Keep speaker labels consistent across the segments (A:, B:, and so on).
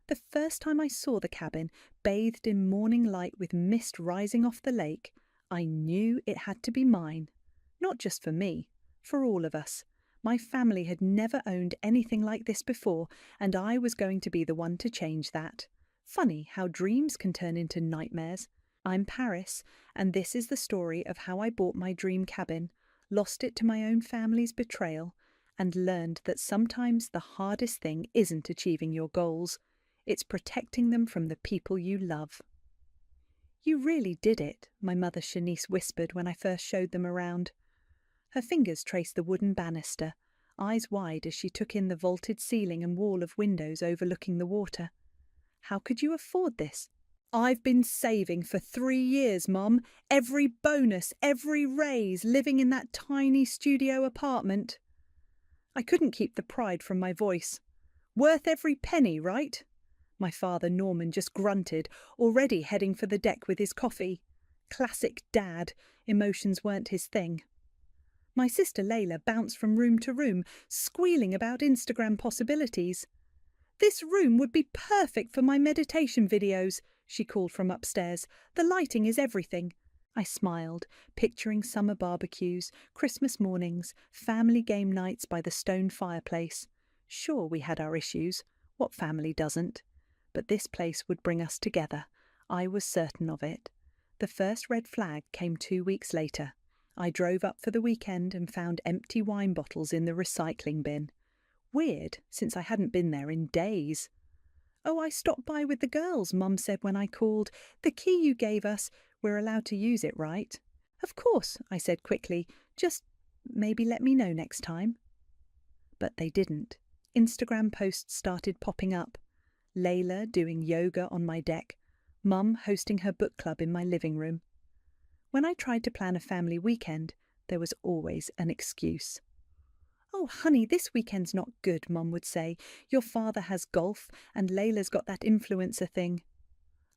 A: The first time I saw the cabin, bathed in morning light with mist rising off the lake, I knew it had to be mine. Not just for me, for all of us. My family had never owned anything like this before, and I was going to be the one to change that. Funny how dreams can turn into nightmares. I'm Paris, and this is the story of how I bought my dream cabin, lost it to my own family's betrayal, and learned that sometimes the hardest thing isn't achieving your goals. It's protecting them from the people you love. You really did it, my mother Shanice whispered when I first showed them around. Her fingers traced the wooden banister, eyes wide as she took in the vaulted ceiling and wall of windows overlooking the water. How could you afford this? I've been saving for 3 years, Mum. Every bonus, every raise, living in that tiny studio apartment. I couldn't keep the pride from my voice. Worth every penny, right? My father, Norman, just grunted, already heading for the deck with his coffee. Classic dad. Emotions weren't his thing. My sister Layla bounced from room to room, squealing about Instagram possibilities. This room would be perfect for my meditation videos, she called from upstairs. The lighting is everything. I smiled, picturing summer barbecues, Christmas mornings, family game nights by the stone fireplace. Sure, we had our issues. What family doesn't? But this place would bring us together. I was certain of it. The first red flag came 2 weeks later. I drove up for the weekend and found empty wine bottles in the recycling bin. Weird, since I hadn't been there in days. Oh, I stopped by with the girls, Mum said when I called. The key you gave us, we're allowed to use it, right? Of course, I said quickly. Just maybe let me know next time. But they didn't. Instagram posts started popping up. Layla doing yoga on my deck, Mum hosting her book club in my living room. When I tried to plan a family weekend, there was always an excuse. Oh, honey, this weekend's not good, Mum would say. Your father has golf, and Layla's got that influencer thing.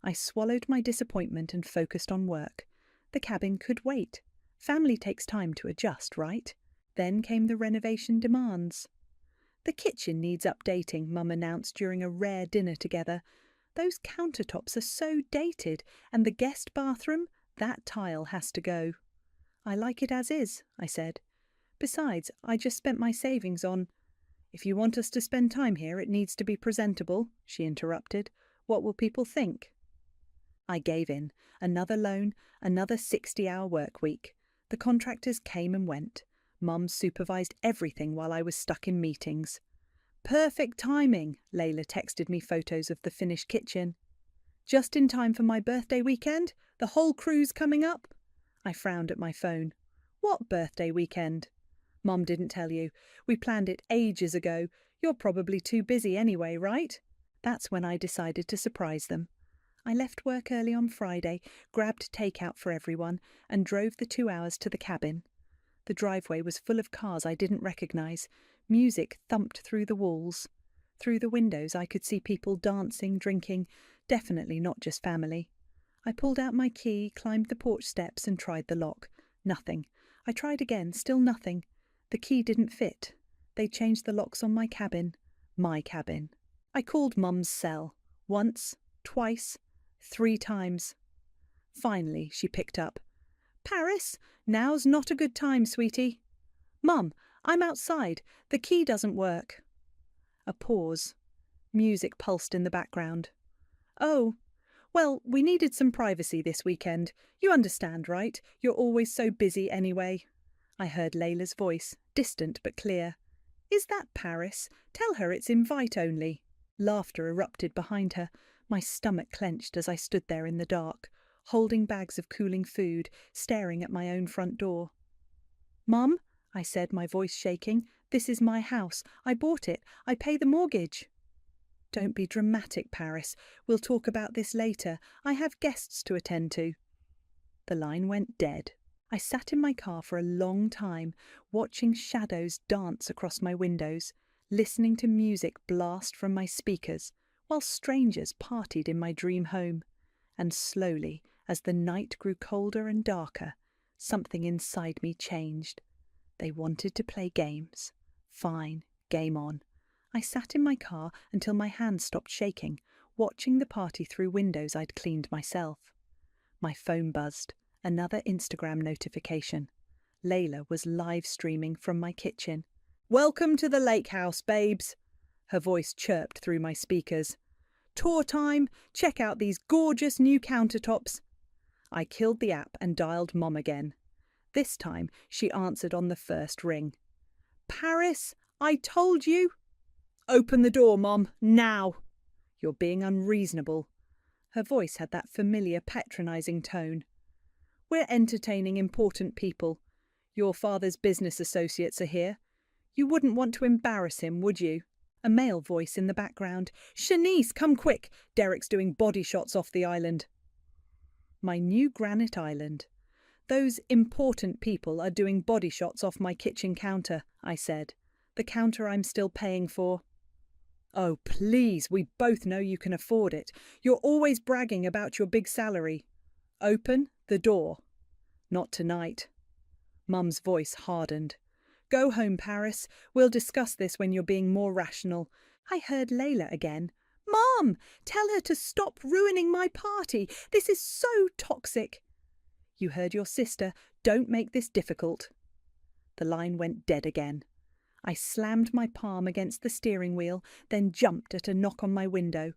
A: I swallowed my disappointment and focused on work. The cabin could wait. Family takes time to adjust, right? Then came the renovation demands. The kitchen needs updating, Mum announced during a rare dinner together. Those countertops are so dated, and the guest bathroom, that tile has to go. I like it as is, I said. Besides, I just spent my savings on— If you want us to spend time here, it needs to be presentable, she interrupted. What will people think? I gave in. Another loan, another 60-hour work week. The contractors came and went. Mum supervised everything while I was stuck in meetings. Perfect timing, Layla texted me photos of the finished kitchen. Just in time for my birthday weekend? The whole crew's coming up? I frowned at my phone. What birthday weekend? Mum didn't tell you. We planned it ages ago. You're probably too busy anyway, right? That's when I decided to surprise them. I left work early on Friday, grabbed takeout for everyone, and drove the 2 hours to the cabin. The driveway was full of cars I didn't recognise. Music thumped through the walls. Through the windows I could see people dancing, drinking, definitely not just family. I pulled out my key, climbed the porch steps and tried the lock. Nothing. I tried again, still nothing. The key didn't fit. They changed the locks on my cabin. My cabin. I called Mum's cell. Once, twice, 3 times. Finally, she picked up. Paris, now's not a good time, sweetie. Mum, I'm outside. The key doesn't work. A pause. Music pulsed in the background. Oh, well, we needed some privacy this weekend. You understand, right? You're always so busy anyway. I heard Layla's voice, distant but clear. Is that Paris? Tell her it's invite only. Laughter erupted behind her. My stomach clenched as I stood there in the dark, holding bags of cooling food, staring at my own front door. Mum, I said, my voice shaking, this is my house. I bought it. I pay the mortgage. Don't be dramatic, Paris. We'll talk about this later. I have guests to attend to. The line went dead. I sat in my car for a long time, watching shadows dance across my windows, listening to music blast from my speakers, while strangers partied in my dream home. And slowly, as the night grew colder and darker, something inside me changed. They wanted to play games. Fine, game on. I sat in my car until my hands stopped shaking, watching the party through windows I'd cleaned myself. My phone buzzed. Another Instagram notification. Layla was live streaming from my kitchen. "Welcome to the lake house, babes," her voice chirped through my speakers. "Tour time, check out these gorgeous new countertops." I killed the app and dialed Mom again. This time she answered on the first ring. "Paris, I told you." "Open the door, Mom, now." "You're being unreasonable." Her voice had that familiar patronising tone. "We're entertaining important people. Your father's business associates are here. You wouldn't want to embarrass him, would you?" A male voice in the background. "Shanice, come quick. Derek's doing body shots off the island." My new granite island. "Those important people are doing body shots off my kitchen counter," I said. "The counter I'm still paying for." "Oh, please, we both know you can afford it. You're always bragging about your big salary." "Open the door." "Not tonight." Mum's voice hardened. "Go home, Paris. We'll discuss this when you're being more rational." I heard Layla again. "Mom, tell her to stop ruining my party. This is so toxic." "You heard your sister. Don't make this difficult." The line went dead again. I slammed my palm against the steering wheel, then jumped at a knock on my window.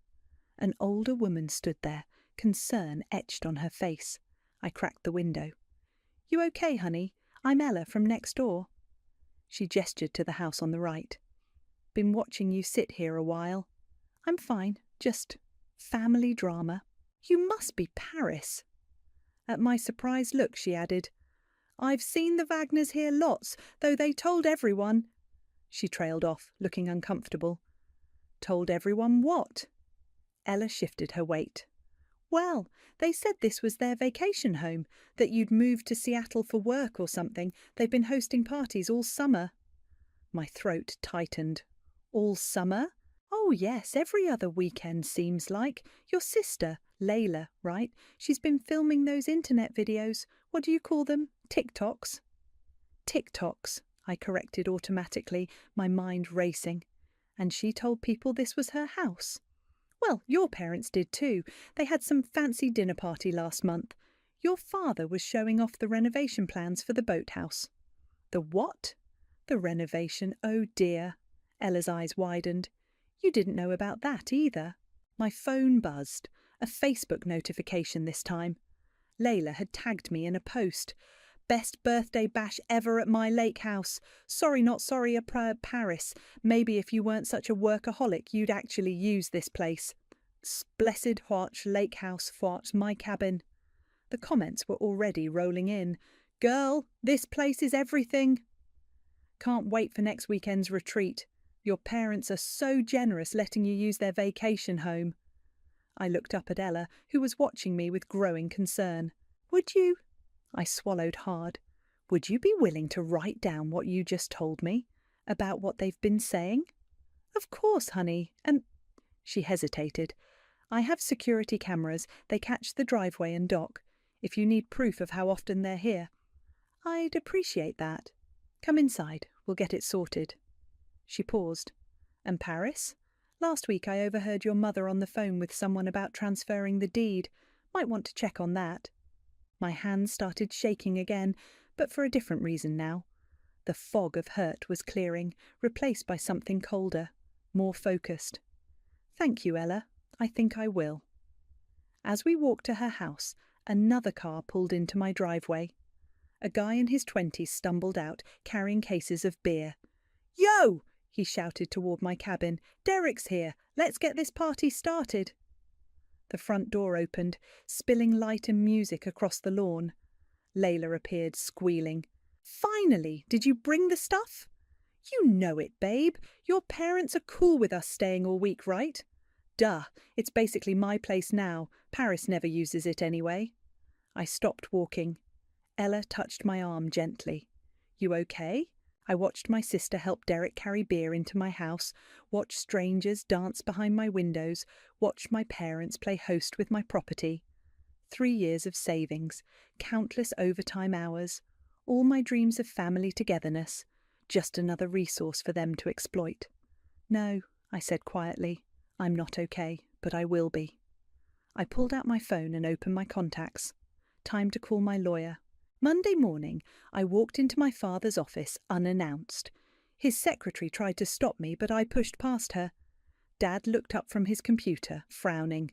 A: An older woman stood there, concern etched on her face. I cracked the window. "You okay, honey? I'm Ella from next door." She gestured to the house on the right. "Been watching you sit here a while." "I'm fine, just family drama." "You must be Paris." At my surprised look, she added, "I've seen the Wagners here lots, though they told everyone." She trailed off, looking uncomfortable. "Told everyone what?" Ella shifted her weight. "Well, they said this was their vacation home, that you'd moved to Seattle for work or something. They've been hosting parties all summer." My throat tightened. "All summer?" "Oh yes, every other weekend seems like. Your sister, Layla, right? She's been filming those internet videos. What do you call them? TikToks?" "TikToks," I corrected automatically, my mind racing. "And she told people this was her house." "Well, your parents did too. They had some fancy dinner party last month. Your father was showing off the renovation plans for the boathouse." "The what?" "The renovation, oh dear." Ella's eyes widened. "You didn't know about that either." My phone buzzed. A Facebook notification this time. Layla had tagged me in a post. "Best birthday bash ever at my lake house. Sorry not sorry Paris. Maybe if you weren't such a workaholic you'd actually use this place. Blessed Hwatch lake house Hwatch my cabin." The comments were already rolling in. "Girl, this place is everything." "Can't wait for next weekend's retreat. Your parents are so generous letting you use their vacation home." I looked up at Ella, who was watching me with growing concern. "Would you—" I swallowed hard. "Would you be willing to write down what you just told me? About what they've been saying?" "Of course, honey. And—" She hesitated. "I have security cameras. They catch the driveway and dock. If you need proof of how often they're here." "I'd appreciate that. Come inside. We'll get it sorted." She paused. "And Paris? Last week I overheard your mother on the phone with someone about transferring the deed. Might want to check on that." My hands started shaking again, but for a different reason now. The fog of hurt was clearing, replaced by something colder, more focused. "Thank you, Ella. I think I will." As we walked to her house, another car pulled into my driveway. A guy in his 20s stumbled out, carrying cases of beer. "Yo!" he shouted toward my cabin. "Derek's here. Let's get this party started." The front door opened, spilling light and music across the lawn. Layla appeared, squealing. "Finally! Did you bring the stuff?" "You know it, babe. Your parents are cool with us staying all week, right?" "Duh. It's basically my place now. Paris never uses it anyway." I stopped walking. Ella touched my arm gently. "You okay?" I watched my sister help Derek carry beer into my house, watch strangers dance behind my windows, watch my parents play host with my property. 3 years of savings, countless overtime hours, all my dreams of family togetherness, just another resource for them to exploit. "No," I said quietly, "I'm not okay." but I will be. I pulled out my phone and opened my contacts. Time to call my lawyer. Monday morning, I walked into my father's office unannounced. His secretary tried to stop me, but I pushed past her. Dad looked up from his computer, frowning.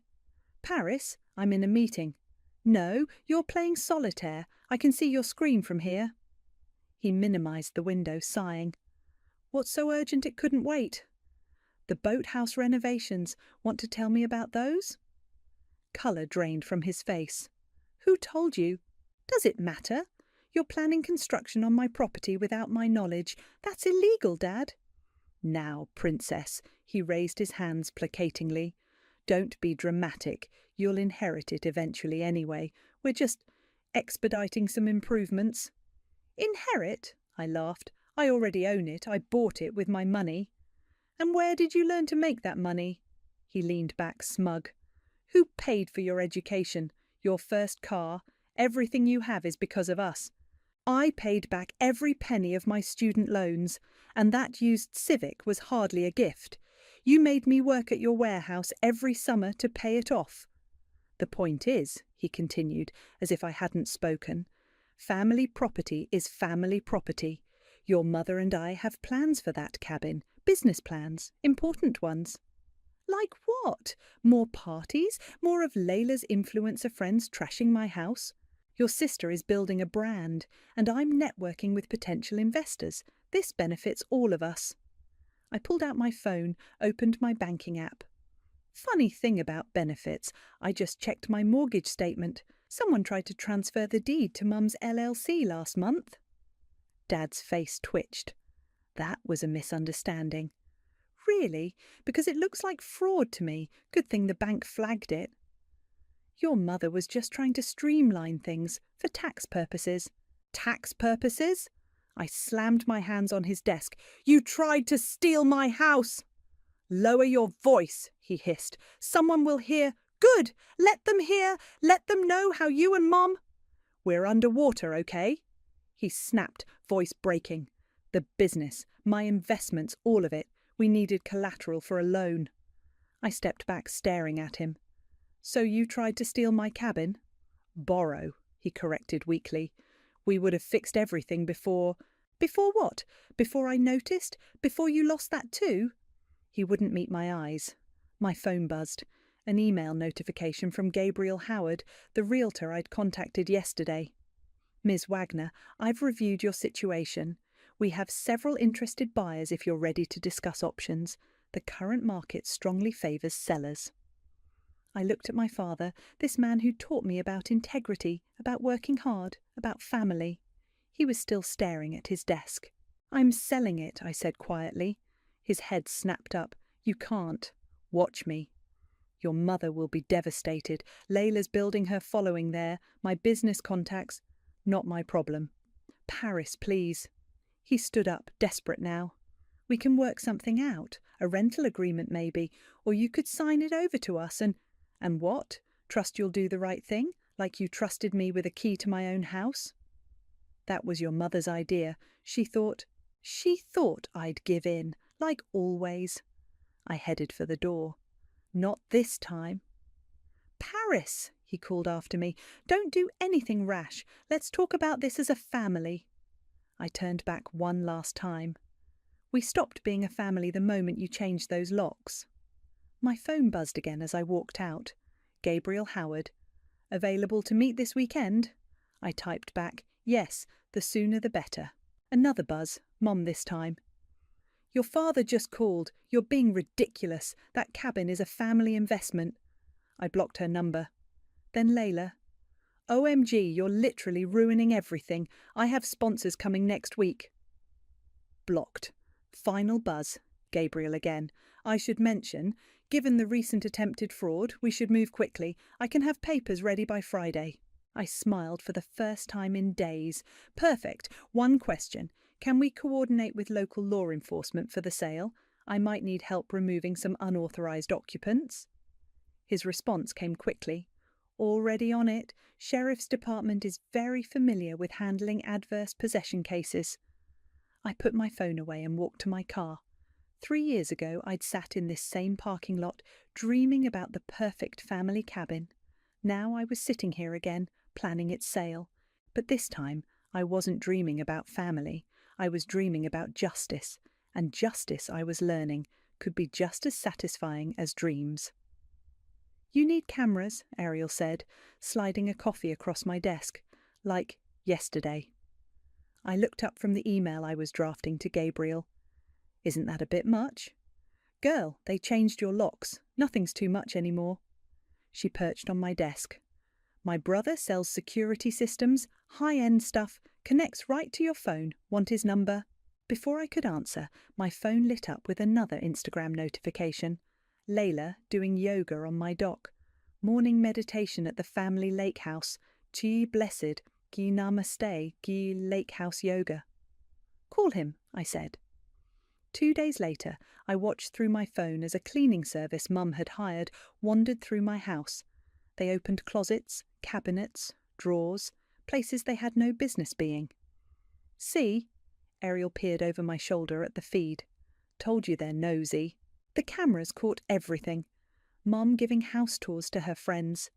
A: "Paris, I'm in a meeting." "No, you're playing solitaire. I can see your screen from here." He minimised the window, sighing. "What's so urgent it couldn't wait?" "The boathouse renovations. Want to tell me about those?" Colour drained from his face. "Who told you?" "Does it matter? You're planning construction on my property without my knowledge. That's illegal, Dad." "Now, Princess," he raised his hands placatingly. "Don't be dramatic. You'll inherit it eventually anyway. We're just expediting some improvements." "Inherit?" I laughed. "I already own it. I bought it with my money." "And where did you learn to make that money?" He leaned back smug. "Who paid for your education, your first car? Everything you have is because of us. I paid back every penny of my student loans, and that used Civic was hardly a gift. You made me work at your warehouse every summer to pay it off." "The point is," he continued, as if I hadn't spoken, "family property is family property. Your mother and I have plans for that cabin, business plans, important ones." "Like what? More parties? More of Layla's influencer friends trashing my house? Your sister is building a brand, and I'm networking with potential investors. This benefits all of us." I pulled out my phone, opened my banking app. Funny thing about benefits, I just checked my mortgage statement. Someone tried to transfer the deed to Mum's LLC last month. Dad's face twitched. That was a misunderstanding. "Really? Because it looks like fraud to me. Good thing the bank flagged it." "Your mother was just trying to streamline things for tax purposes." "Tax purposes?" I slammed my hands on his desk. "You tried to steal my house!" "Lower your voice," he hissed. "Someone will hear." "Good! Let them hear! Let them know how you and Mom—" "We're underwater, okay?" He snapped, voice breaking. "The business, my investments, all of it. We needed collateral for a loan." I stepped back, staring at him. "So you tried to steal my cabin?" "Borrow," he corrected weakly. "We would have fixed everything before—" "Before what? Before I noticed? Before you lost that too?" He wouldn't meet my eyes. My phone buzzed. An email notification from Gabriel Howard, the realtor I'd contacted yesterday. "Ms. Wagner, I've reviewed your situation. We have several interested buyers if you're ready to discuss options. The current market strongly favours sellers." I looked at my father, this man who taught me about integrity, about working hard, about family. He was still staring at his desk. "I'm selling it," I said quietly. His head snapped up. "You can't. Watch me. Your mother will be devastated. Layla's building her following there. My business contacts. Not my problem. Paris, please." He stood up, desperate now. "We can work something out. A rental agreement maybe. Or you could sign it over to us and—" "And what? Trust you'll do the right thing? Like you trusted me with a key to my own house?" "That was your mother's idea. She thought I'd give in, like always." I headed for the door. "Not this time." "Paris," he called after me, "don't do anything rash. Let's talk about this as a family." I turned back one last time. "We stopped being a family the moment you changed those locks." My phone buzzed again as I walked out. Gabriel Howard. "Available to meet this weekend?" I typed back, "Yes, the sooner the better." Another buzz, Mom this time. "Your father just called. You're being ridiculous. That cabin is a family investment." I blocked her number. Then Layla. "OMG, you're literally ruining everything. I have sponsors coming next week." Blocked. Final buzz. Gabriel again. "I should mention, given the recent attempted fraud, we should move quickly. I can have papers ready by Friday." I smiled for the first time in days. "Perfect. One question. Can we coordinate with local law enforcement for the sale? I might need help removing some unauthorised occupants." His response came quickly. "Already on it. Sheriff's Department is very familiar with handling adverse possession cases." I put my phone away and walked to my car. 3 years ago, I'd sat in this same parking lot, dreaming about the perfect family cabin. Now I was sitting here again, planning its sale. But this time, I wasn't dreaming about family. I was dreaming about justice. And justice, I was learning, could be just as satisfying as dreams. "You need cameras," Ariel said, sliding a coffee across my desk, like yesterday. I looked up from the email I was drafting to Gabriel. "Isn't that a bit much?" "Girl, they changed your locks. Nothing's too much anymore." She perched on my desk. "My brother sells security systems, high-end stuff, connects right to your phone. Want his number?" Before I could answer, my phone lit up with another Instagram notification. Layla doing yoga on my dock. Morning meditation at the family lake house. Chi blessed, gi namaste, gi lake house yoga. "Call him," I said. 2 days later, I watched through my phone as a cleaning service Mum had hired wandered through my house. They opened closets, cabinets, drawers, places they had no business being. "See?" Ariel peered over my shoulder at the feed. "Told you they're nosy." The cameras caught everything. Mum giving house tours to her friends.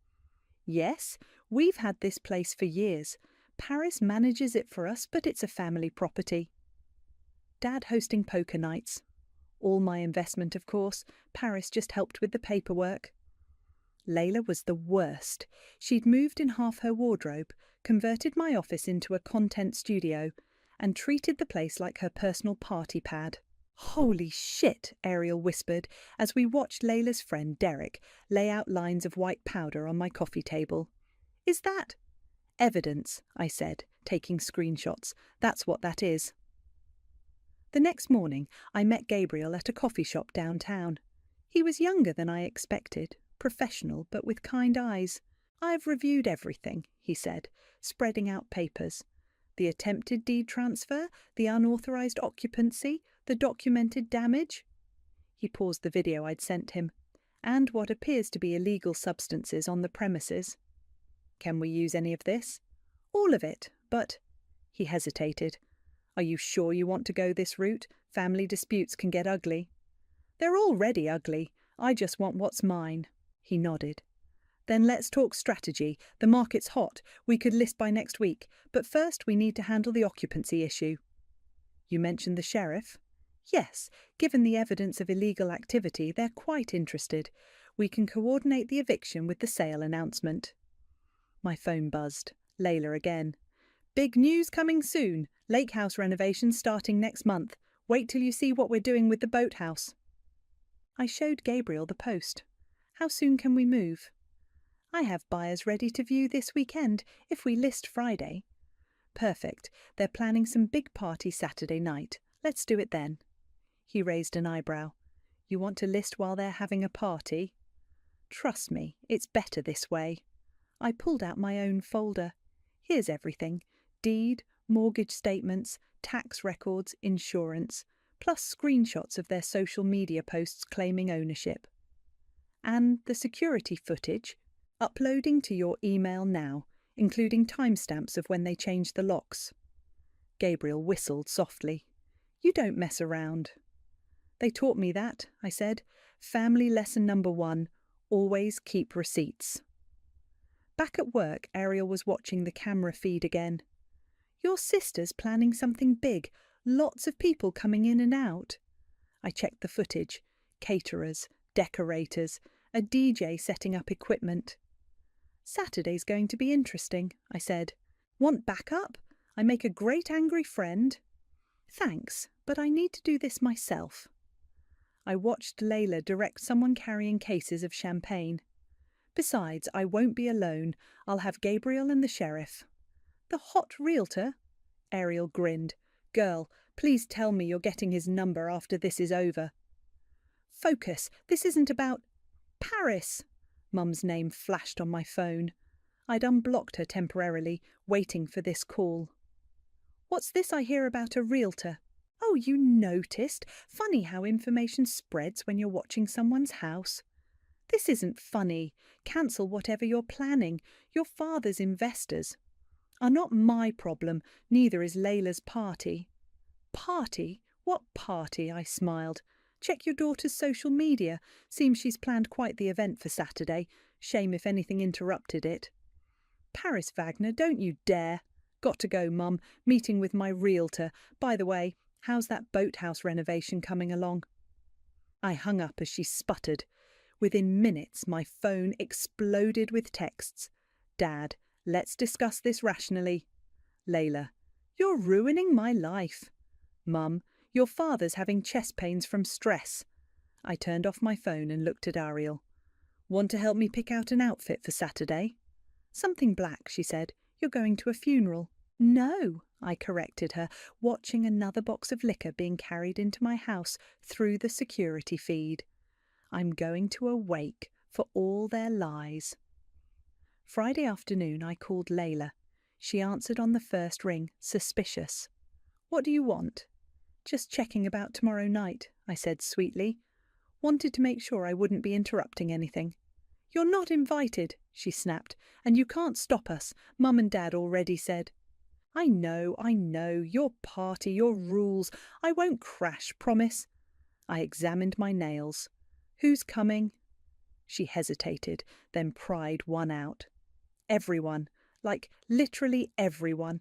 A: "Yes, we've had this place for years. Paris manages it for us, but it's a family property." Dad hosting poker nights. All my investment, of course. Paris just helped with the paperwork. Layla was the worst. She'd moved in half her wardrobe, converted my office into a content studio, and treated the place like her personal party pad. "Holy shit," Ariel whispered as we watched Layla's friend Derek lay out lines of white powder on my coffee table. "Is that—" "Evidence," I said, taking screenshots. "That's what that is." The next morning, I met Gabriel at a coffee shop downtown. He was younger than I expected, professional but with kind eyes. "I've reviewed everything," he said, spreading out papers. "The attempted deed transfer, the unauthorized occupancy, the documented damage." He paused the video I'd sent him. "And what appears to be illegal substances on the premises." "Can we use any of this?" "All of it, but—" He hesitated. "Are you sure you want to go this route? Family disputes can get ugly." "They're already ugly. I just want what's mine." He nodded. "Then let's talk strategy. The market's hot. We could list by next week. But first we need to handle the occupancy issue." "You mentioned the sheriff?" "Yes. Given the evidence of illegal activity, they're quite interested. We can coordinate the eviction with the sale announcement." My phone buzzed. Layla again. "Big news coming soon. Lake house renovations starting next month. Wait till you see what we're doing with the boathouse." I showed Gabriel the post. "How soon can we move?" "I have buyers ready to view this weekend, if we list Friday." "Perfect. They're planning some big party Saturday night. Let's do it then." He raised an eyebrow. "You want to list while they're having a party?" "Trust me, it's better this way." I pulled out my own folder. "Here's everything. Deed, mortgage statements, tax records, insurance, plus screenshots of their social media posts claiming ownership. And the security footage, uploading to your email now, including timestamps of when they changed the locks." Gabriel whistled softly. "You don't mess around." "They taught me that," I said. "Family lesson number 1, always keep receipts." Back at work, Ariel was watching the camera feed again. "Your sister's planning something big. Lots of people coming in and out." I checked the footage. Caterers, decorators, a DJ setting up equipment. "Saturday's going to be interesting," I said. "Want backup? I make a great angry friend." "Thanks, but I need to do this myself." I watched Layla direct someone carrying cases of champagne. "Besides, I won't be alone. I'll have Gabriel and the sheriff." "The hot realtor?" Ariel grinned. "Girl, please tell me you're getting his number after this is over." "Focus. This isn't about—" "Paris!" Mum's name flashed on my phone. I'd unblocked her temporarily, waiting for this call. "What's this I hear about a realtor?" "Oh, you noticed? Funny how information spreads when you're watching someone's house." "This isn't funny. Cancel whatever you're planning. Your father's investors are not my problem. Neither is Layla's party." "Party? What party?" I smiled. Check your daughter's social media. Seems she's planned quite the event for Saturday. Shame if anything interrupted it. Paris Wagner, don't you dare. Got to go, Mum. Meeting with my realtor. By the way, how's that boathouse renovation coming along? I hung up as she sputtered. Within minutes, my phone exploded with texts. Dad, let's discuss this rationally. Layla, you're ruining my life. Mum, your father's having chest pains from stress. I turned off my phone and looked at Ariel. Want to help me pick out an outfit for Saturday? Something black, she said. You're going to a funeral. No, I corrected her, watching another box of liquor being carried into my house through the security feed. I'm going to a wake for all their lies. Friday afternoon I called Layla. She answered on the first ring, suspicious. What do you want? Just checking about tomorrow night, I said sweetly. Wanted to make sure I wouldn't be interrupting anything. You're not invited, she snapped, and you can't stop us. Mum and Dad already said. I know, your party, your rules. I won't crash, promise. I examined my nails. Who's coming? She hesitated, then pride won out. Everyone, like literally everyone.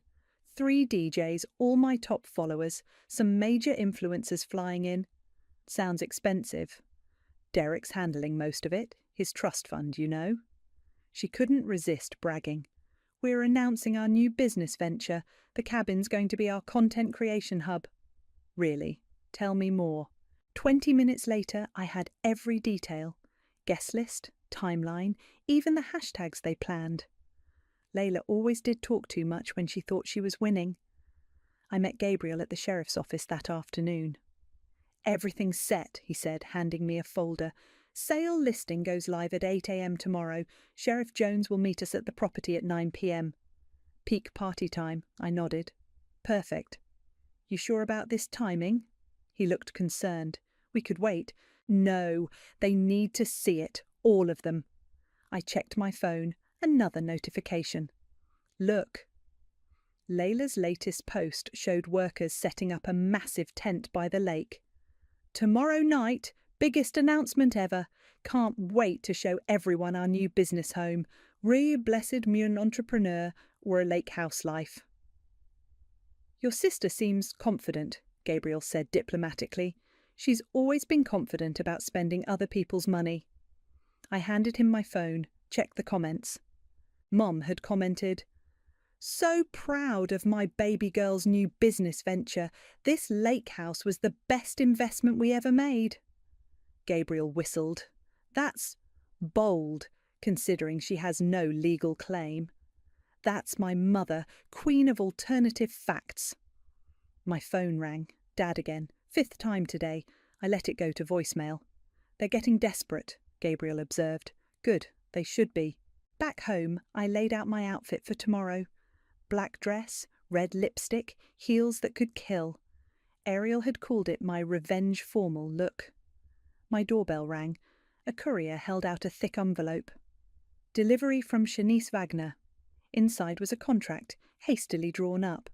A: 3 DJs, all my top followers, some major influencers flying in. Sounds expensive. Derek's handling most of it, his trust fund, you know. She couldn't resist bragging. We're announcing our new business venture. The cabin's going to be our content creation hub. Really? Tell me more. 20 minutes later, I had every detail. Guest list, timeline, even the hashtags they planned. Layla always did talk too much when she thought she was winning. I met Gabriel at the sheriff's office that afternoon. Everything's set, he said, handing me a folder. Sale listing goes live at 8 a.m. tomorrow. Sheriff Jones will meet us at the property at 9 p.m. Peak party time, I nodded. Perfect. You sure about this timing? He looked concerned. We could wait. No, they need to see it, all of them. I checked my phone. Another notification. Look. Layla's latest post showed workers setting up a massive tent by the lake. Tomorrow night, biggest announcement ever. Can't wait to show everyone our new business home. Re blessed mune entrepreneur or a lake house life. Your sister seems confident, Gabriel said diplomatically. She's always been confident about spending other people's money. I handed him my phone, checked the comments. Mom had commented, So proud of my baby girl's new business venture. This lake house was the best investment we ever made. Gabriel whistled. That's bold, considering she has no legal claim. That's my mother, queen of alternative facts. My phone rang. Dad again. 5th time today. I let it go to voicemail. They're getting desperate, Gabriel observed. Good, they should be. Back home, I laid out my outfit for tomorrow. Black dress, red lipstick, heels that could kill. Ariel had called it my revenge formal look. My doorbell rang. A courier held out a thick envelope. Delivery from Shanice Wagner. Inside was a contract, hastily drawn up.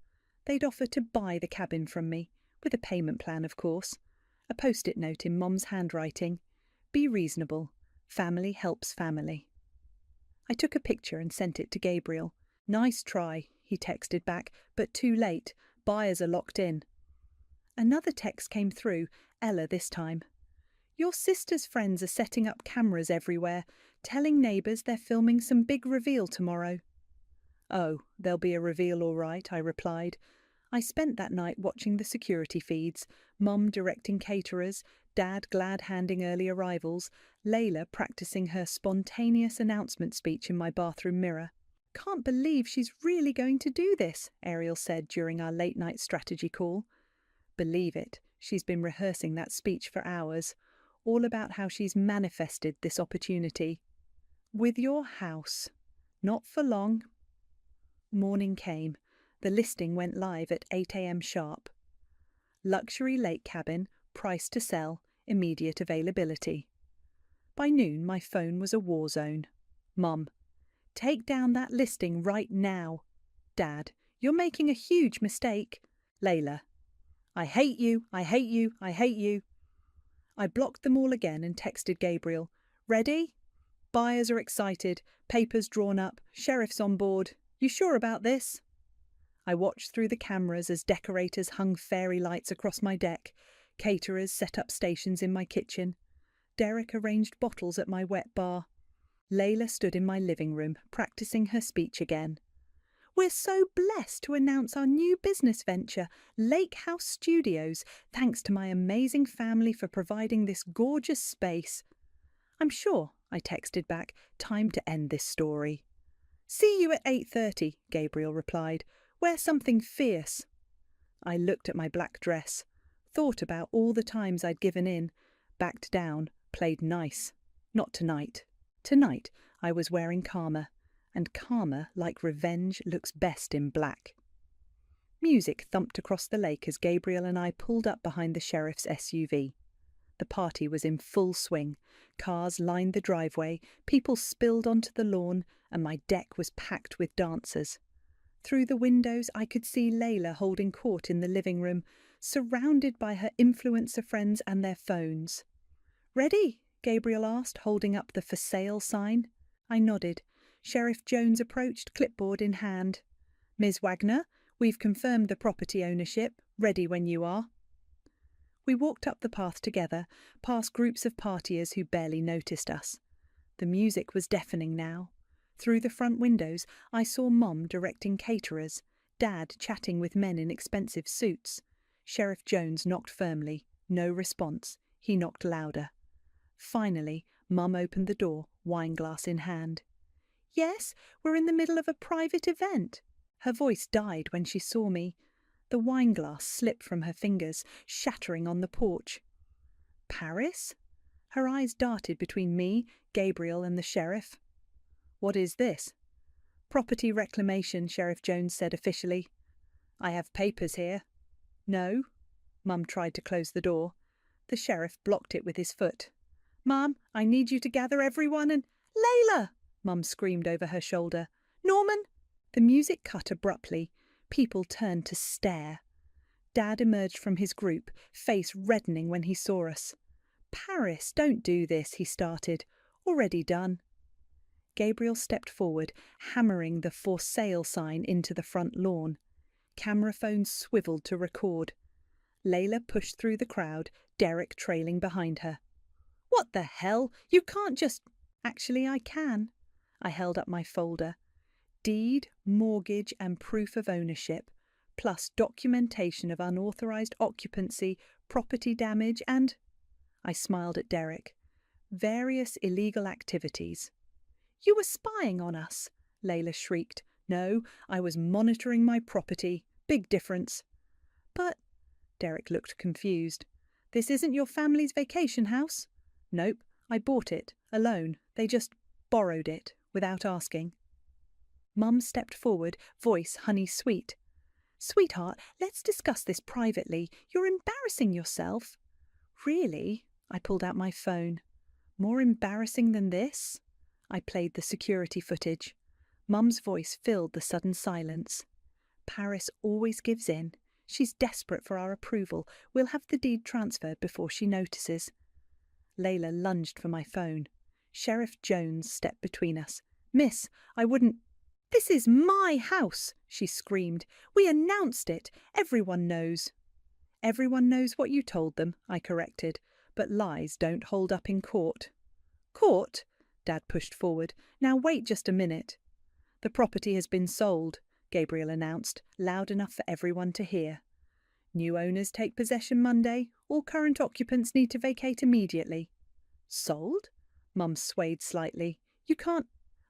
A: They'd offer to buy the cabin from me, with a payment plan, of course. A post-it note in Mom's handwriting. Be reasonable. Family helps family. I took a picture and sent it to Gabriel. Nice try, he texted back, but too late. Buyers are locked in. Another text came through, Ella this time. Your sister's friends are setting up cameras everywhere, telling neighbours they're filming some big reveal tomorrow. Oh, there'll be a reveal all right, I replied. I spent that night watching the security feeds, Mum directing caterers, Dad glad-handing early arrivals, Layla practising her spontaneous announcement speech in my bathroom mirror. Can't believe she's really going to do this, Ariel said during our late-night strategy call. Believe it, she's been rehearsing that speech for hours, all about how she's manifested this opportunity. With your house. Not for long. Morning came. The listing went live at 8 a.m. sharp. Luxury lake cabin, price to sell, immediate availability. By noon, my phone was a war zone. Mum, take down that listing right now. Dad, you're making a huge mistake. Layla, I hate you, I hate you, I hate you. I blocked them all again and texted Gabriel. Ready? Buyers are excited, papers drawn up, sheriff's on board. You sure about this? I watched through the cameras as decorators hung fairy lights across my deck, caterers set up stations in my kitchen. Derek arranged bottles at my wet bar. Layla stood in my living room, practicing her speech again. We're so blessed to announce our new business venture, Lake House Studios, thanks to my amazing family for providing this gorgeous space. I'm sure, I texted back, time to end this story. See you at 8:30, Gabriel replied. Wear something fierce. I looked at my black dress, thought about all the times I'd given in, backed down, played nice. Not tonight. Tonight I was wearing karma, and karma, like revenge, looks best in black. Music thumped across the lake as Gabriel and I pulled up behind the sheriff's SUV. The party was in full swing. Cars lined the driveway, people spilled onto the lawn, and my deck was packed with dancers. Through the windows I could see Layla holding court in the living room, surrounded by her influencer friends and their phones. Ready? Gabriel asked, holding up the for sale sign. I nodded. Sheriff Jones approached, clipboard in hand. Ms. Wagner, we've confirmed the property ownership. Ready when you are. We walked up the path together, past groups of partiers who barely noticed us. The music was deafening now. Through the front windows, I saw Mum directing caterers, Dad chatting with men in expensive suits. Sheriff Jones knocked firmly. No response. He knocked louder. Finally, Mum opened the door, wineglass in hand. Yes, we're in the middle of a private event. Her voice died when she saw me. The wineglass slipped from her fingers, shattering on the porch. Paris? Her eyes darted between me, Gabriel, and the sheriff. What is this? Property reclamation, Sheriff Jones said officially. I have papers here. No. Mum tried to close the door. The sheriff blocked it with his foot. Mum, I need you to gather everyone and— Layla! Mum screamed over her shoulder. Norman! The music cut abruptly. People turned to stare. Dad emerged from his group, face reddening when he saw us. Paris, don't do this, he started. Already done. Gabriel stepped forward, hammering the for sale sign into the front lawn. Camera phones swiveled to record. Layla pushed through the crowd, Derek trailing behind her. What the hell? You can't just— Actually, I can. I held up my folder. Deed, mortgage and proof of ownership, plus documentation of unauthorised occupancy, property damage and— I smiled at Derek. Various illegal activities. You were spying on us, Layla shrieked. No, I was monitoring my property. Big difference. But— Derek looked confused. This isn't your family's vacation house? Nope, I bought it, alone. They just borrowed it, without asking. Mum stepped forward, voice honey-sweet. Sweetheart, let's discuss this privately. You're embarrassing yourself. Really? I pulled out my phone. More embarrassing than this? I played the security footage. Mum's voice filled the sudden silence. Paris always gives in. She's desperate for our approval. We'll have the deed transferred before she notices. Layla lunged for my phone. Sheriff Jones stepped between us. Miss, I wouldn't— This is my house, she screamed. We announced it. Everyone knows. Everyone knows what you told them, I corrected, but lies don't hold up in court. Court? Dad pushed forward. Now wait just a minute. The property has been sold, Gabriel announced, loud enough for everyone to hear. New owners take possession Monday. All current occupants need to vacate immediately. Sold? Mum swayed slightly. You can't—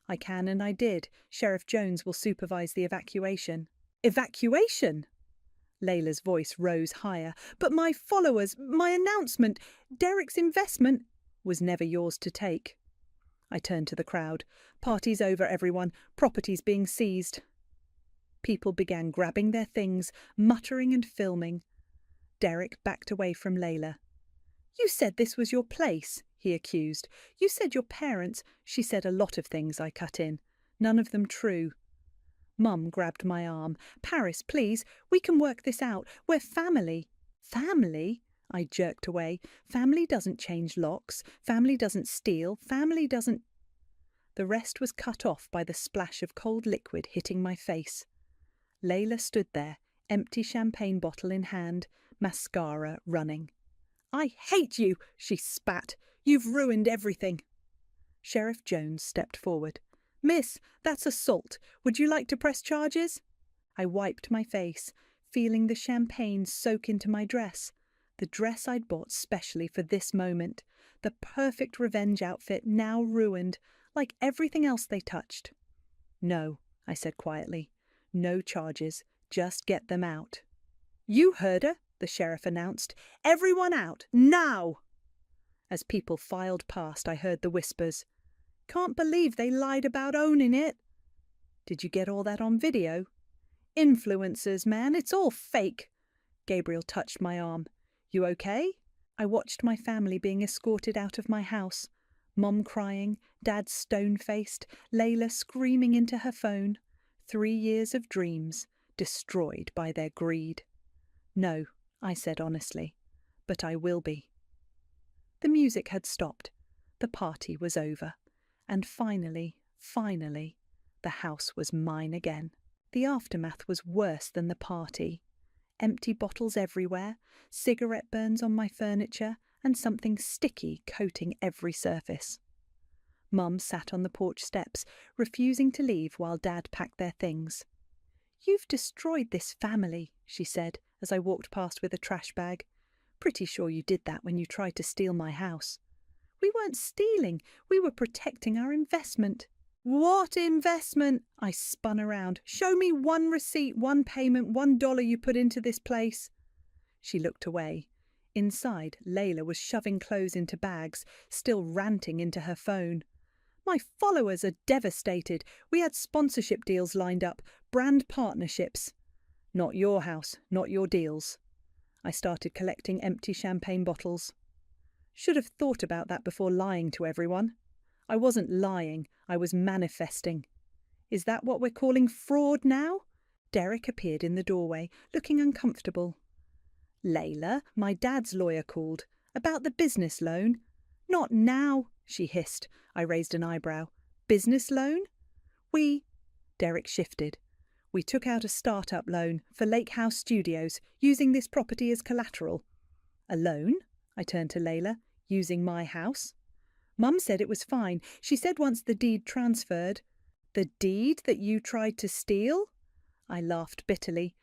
A: I can and I did. Sheriff Jones will supervise the evacuation. Evacuation? Layla's voice rose higher. But my followers, my announcement, Derek's investment was never yours to take. I turned to the crowd. Party's over, everyone. Property's being seized. People began grabbing their things, muttering and filming. Derek backed away from Layla. You said this was your place, he accused. You said your parents— She said a lot of things, I cut in. None of them true. Mum grabbed my arm. Paris, please, we can work this out. We're family. Family? I jerked away. Family doesn't change locks. Family doesn't steal. Family doesn't... The rest was cut off by the splash of cold liquid hitting my face. Layla stood there, empty champagne bottle in hand, mascara running. "I hate you," she spat. "You've ruined everything." Sheriff Jones stepped forward. "Miss, that's assault. Would you like to press charges?" I wiped my face, feeling the champagne soak into my dress. The dress I'd bought specially for this moment. The perfect revenge outfit now ruined, like everything else they touched. "No," I said quietly. "No charges. Just get them out." "You heard her," the sheriff announced. "Everyone out, now!" As people filed past, I heard the whispers. "Can't believe they lied about owning it." "Did you get all that on video?" "Influencers, man, it's all fake." Gabriel touched my arm. "You okay?" I watched my family being escorted out of my house. Mom crying, Dad stone-faced, Layla screaming into her phone. 3 years of dreams, destroyed by their greed. "No," I said honestly, "but I will be." The music had stopped. The party was over. And finally, the house was mine again. The aftermath was worse than the party. Empty bottles everywhere, cigarette burns on my furniture, and something sticky coating every surface. Mum sat on the porch steps, refusing to leave while Dad packed their things. "You've destroyed this family," she said as I walked past with a trash bag. "Pretty sure you did that when you tried to steal my house." "We weren't stealing. We were protecting our investment." "What investment?" I spun around. "Show me one receipt, one payment, $1 you put into this place." She looked away. Inside, Layla was shoving clothes into bags, still ranting into her phone. "My followers are devastated. We had sponsorship deals lined up, brand partnerships." "Not your house, not your deals." I started collecting empty champagne bottles. Should have thought about that before lying to everyone. I wasn't lying, I was manifesting. "Is that what we're calling fraud now?" Derek appeared in the doorway, looking uncomfortable. "Layla, my dad's lawyer called. About the business loan." "Not now," she hissed. I raised an eyebrow. "Business loan?" Derek shifted. "We took out a start-up loan for Lake House Studios, using this property as collateral." "A loan?" I turned to Layla. "Using my house?" "Mum said it was fine. She said once the deed transferred." "The deed that you tried to steal?" I laughed bitterly.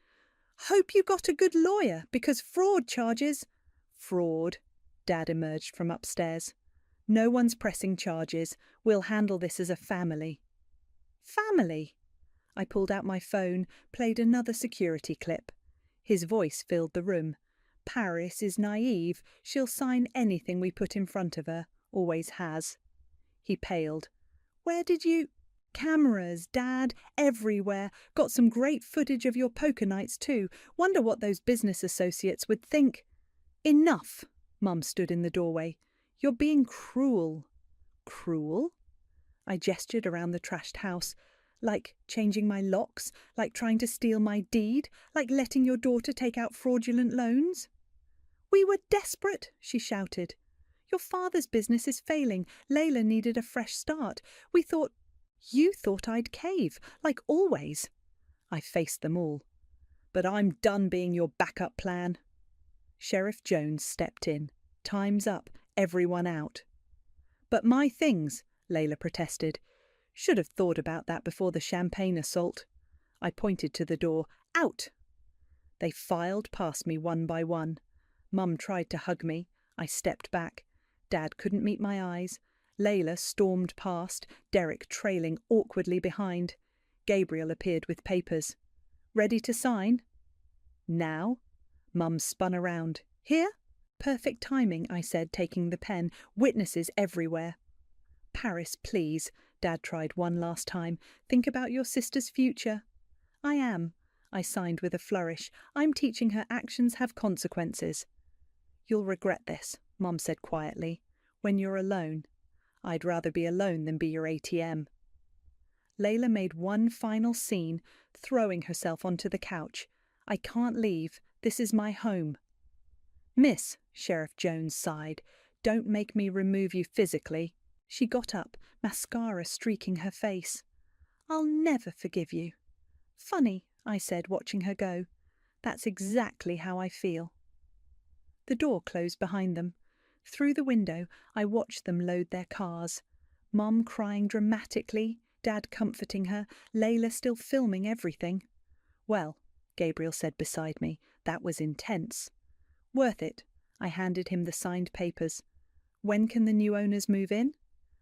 A: "Hope you got a good lawyer, because fraud charges—" "Fraud." Dad emerged from upstairs. "No one's pressing charges. We'll handle this as a family." "Family?" I pulled out my phone, played another security clip. His voice filled the room. "Paris is naive. She'll sign anything we put in front of her. Always has." He paled. "Where did you—" "Cameras, Dad, everywhere. Got some great footage of your poker nights too. Wonder what those business associates would think." "Enough!" Mum stood in the doorway. "You're being cruel." "Cruel?" I gestured around the trashed house. "Like changing my locks? Like trying to steal my deed? Like letting your daughter take out fraudulent loans?" "We were desperate," she shouted. "Your father's business is failing. Layla needed a fresh start. We thought—" "You thought I'd cave, like always." I faced them all. "But I'm done being your backup plan." Sheriff Jones stepped in. "Time's up. Everyone out." "But my things," Layla protested. "Should have thought about that before the champagne assault." I pointed to the door. "Out!" They filed past me one by one. Mum tried to hug me. I stepped back. Dad couldn't meet my eyes. Layla stormed past, Derek trailing awkwardly behind. Gabriel appeared with papers. "Ready to sign?" "Now?" Mum spun around. "Here?" "Perfect timing," I said, taking the pen. "Witnesses everywhere." "Paris, please." Dad tried one last time. "Think about your sister's future." "I am." I signed with a flourish. "I'm teaching her actions have consequences." "You'll regret this," Mum said quietly. "When you're alone." "I'd rather be alone than be your ATM." Layla made one final scene, throwing herself onto the couch. "I can't leave. This is my home." Miss, Sheriff Jones sighed, don't make me remove you physically. She got up, mascara streaking her face. I'll never forgive you. Funny, I said, watching her go. That's exactly how I feel. The door closed behind them. Through the window, I watched them load their cars. Mum crying dramatically, Dad comforting her, Layla still filming everything. Well, Gabriel said beside me, that was intense. Worth it. I handed him the signed papers. When can the new owners move in?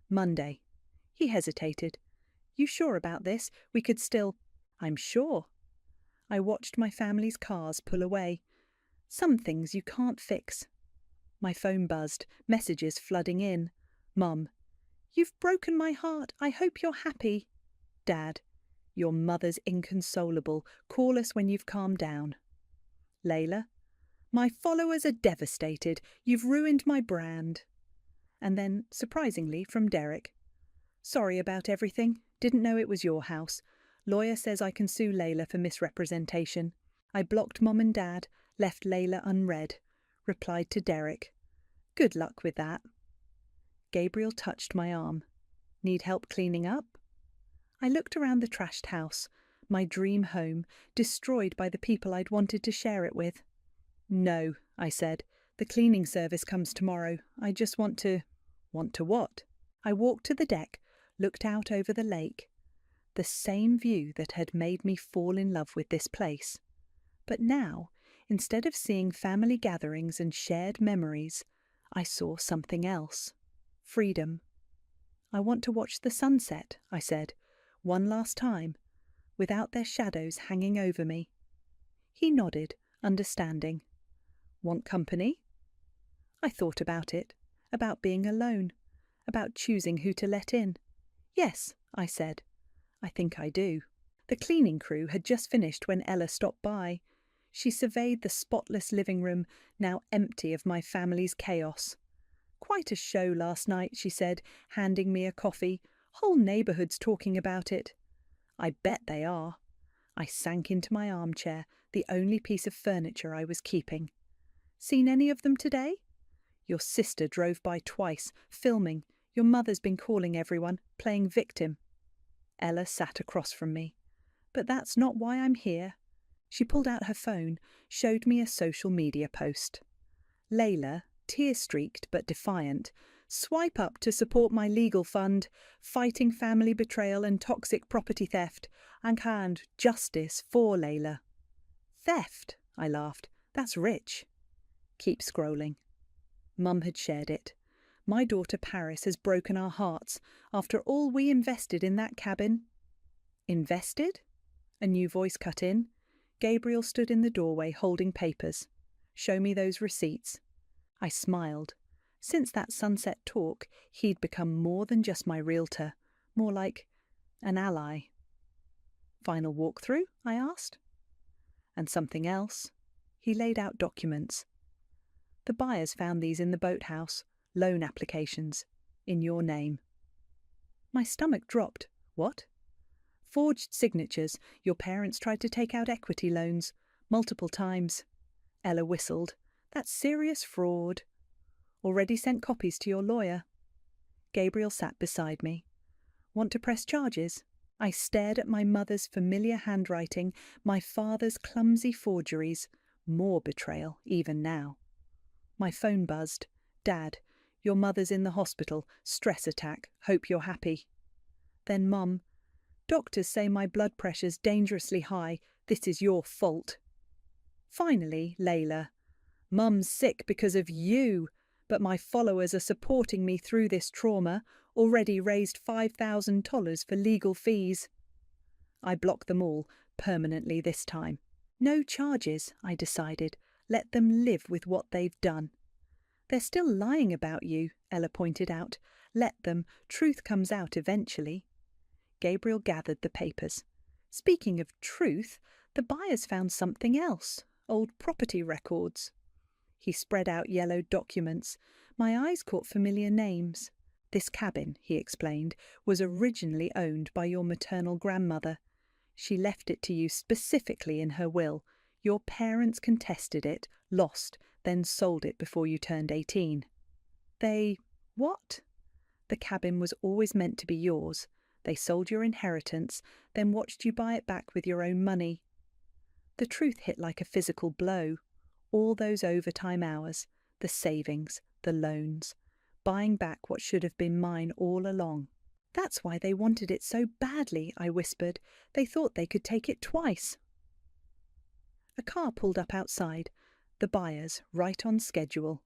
A: Monday. He hesitated. You sure about this? We could still... I'm sure. I watched my family's cars pull away. Some things you can't fix. My phone buzzed, messages flooding in. Mum. You've broken my heart. I hope you're happy. Dad. Your mother's inconsolable. Call us when you've calmed down. Layla. My followers are devastated. You've ruined my brand. And then, surprisingly, from Derek. Sorry about everything. Didn't know it was your house. Lawyer says I can sue Layla for misrepresentation. I blocked Mom and Dad, left Layla unread. Replied to Derek. Good luck with that. Gabriel touched my arm. Need help cleaning up? I looked around the trashed house, my dream home, destroyed by the people I'd wanted to share it with. No, I said. The cleaning service comes tomorrow. I just want to... Want to what? I walked to the deck, looked out over the lake. The same view that had made me fall in love with this place. But now, instead of seeing family gatherings and shared memories, I saw something else. Freedom. I want to watch the sunset, I said, one last time, without their shadows hanging over me. He nodded, understanding. Want company? I thought about it, about being alone, about choosing who to let in. Yes, I said. I think I do. The cleaning crew had just finished when Ella stopped by. She surveyed the spotless living room, now empty of my family's chaos. Quite a show last night, she said, handing me a coffee. Whole neighbourhood's talking about it. I bet they are. I sank into my armchair, the only piece of furniture I was keeping. Seen any of them today? Your sister drove by twice, filming. Your mother's been calling everyone, playing victim. Ella sat across from me. But that's not why I'm here. She pulled out her phone, showed me a social media post. Layla, tear-streaked but defiant, swipe up to support my legal fund, fighting family betrayal and toxic property theft, and justice for Layla. Theft, I laughed. That's rich. Keep scrolling. Mum had shared it. My daughter Paris has broken our hearts after all we invested in that cabin. Invested? A new voice cut in. Gabriel stood in the doorway holding papers. Show me those receipts. I smiled. Since that sunset talk, he'd become more than just my realtor, more like an ally. Final walkthrough? I asked. And something else. He laid out documents. The buyers found these in the boathouse, loan applications, in your name. My stomach dropped. What? Forged signatures. Your parents tried to take out equity loans, multiple times. Ella whistled. That's serious fraud. Already sent copies to your lawyer. Gabriel sat beside me. Want to press charges? I stared at my mother's familiar handwriting, my father's clumsy forgeries. More betrayal, even now. My phone buzzed. Dad, your mother's in the hospital. Stress attack. Hope you're happy. Then Mum. Doctors say my blood pressure's dangerously high. This is your fault. Finally, Layla. Mum's sick because of you, but my followers are supporting me through this trauma, already raised $5,000 for legal fees. I blocked them all, permanently this time. No charges, I decided. Let them live with what they've done. They're still lying about you, Ella pointed out. Let them. Truth comes out eventually. Gabriel gathered the papers. Speaking of truth, the buyers found something else. Old property records. He spread out yellow documents. My eyes caught familiar names. This cabin, he explained, was originally owned by your maternal grandmother. She left it to you specifically in her will. Your parents contested it, lost, then sold it before you turned 18. They… what? The cabin was always meant to be yours. They sold your inheritance, then watched you buy it back with your own money. The truth hit like a physical blow. All those overtime hours, the savings, the loans, buying back what should have been mine all along. That's why they wanted it so badly, I whispered. They thought they could take it twice. A car pulled up outside, the buyers right on schedule.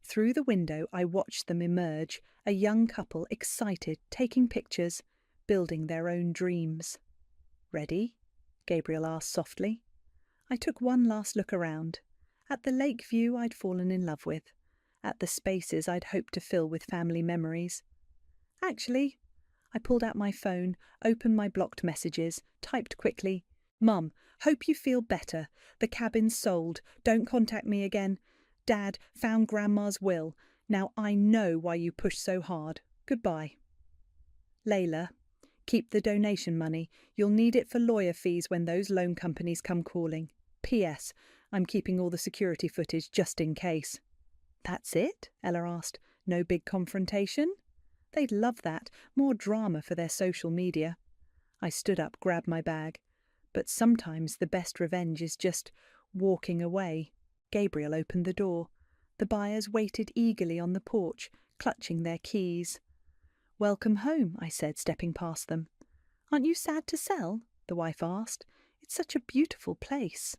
A: Through the window I watched them emerge, a young couple excited, taking pictures, building their own dreams. "Ready?" Gabriel asked softly. I took one last look around, at the lake view I'd fallen in love with, at the spaces I'd hoped to fill with family memories. Actually, I pulled out my phone, opened my blocked messages, typed quickly, "Mum, hope you feel better. The cabin's sold. Don't contact me again. Dad, found Grandma's will. Now I know why you pushed so hard. Goodbye. Layla, keep the donation money. You'll need it for lawyer fees when those loan companies come calling. P.S. I'm keeping all the security footage just in case." "That's it?" Ella asked. "No big confrontation?" They'd love that. More drama for their social media. I stood up, grabbed my bag. But sometimes the best revenge is just walking away. Gabriel opened the door. The buyers waited eagerly on the porch, clutching their keys. "Welcome home," I said, stepping past them. "Aren't you sad to sell?" the wife asked. "It's such a beautiful place."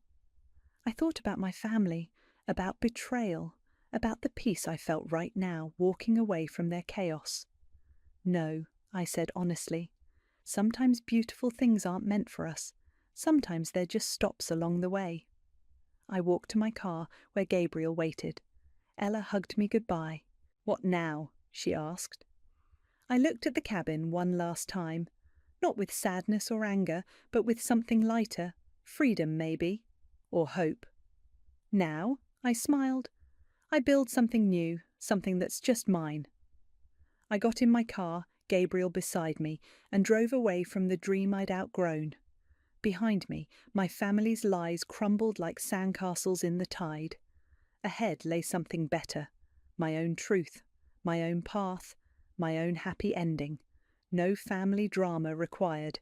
A: I thought about my family, about betrayal, about the peace I felt right now, walking away from their chaos. "No," I said honestly. "Sometimes beautiful things aren't meant for us. Sometimes they're just stops along the way." I walked to my car, where Gabriel waited. Ella hugged me goodbye. "What now?" she asked. I looked at the cabin one last time, not with sadness or anger, but with something lighter, freedom maybe, or hope. "Now?" I smiled. "I build something new, something that's just mine." I got in my car, Gabriel beside me, and drove away from the dream I'd outgrown. Behind me, my family's lies crumbled like sandcastles in the tide. Ahead lay something better, my own truth, my own path, my own happy ending. No family drama required,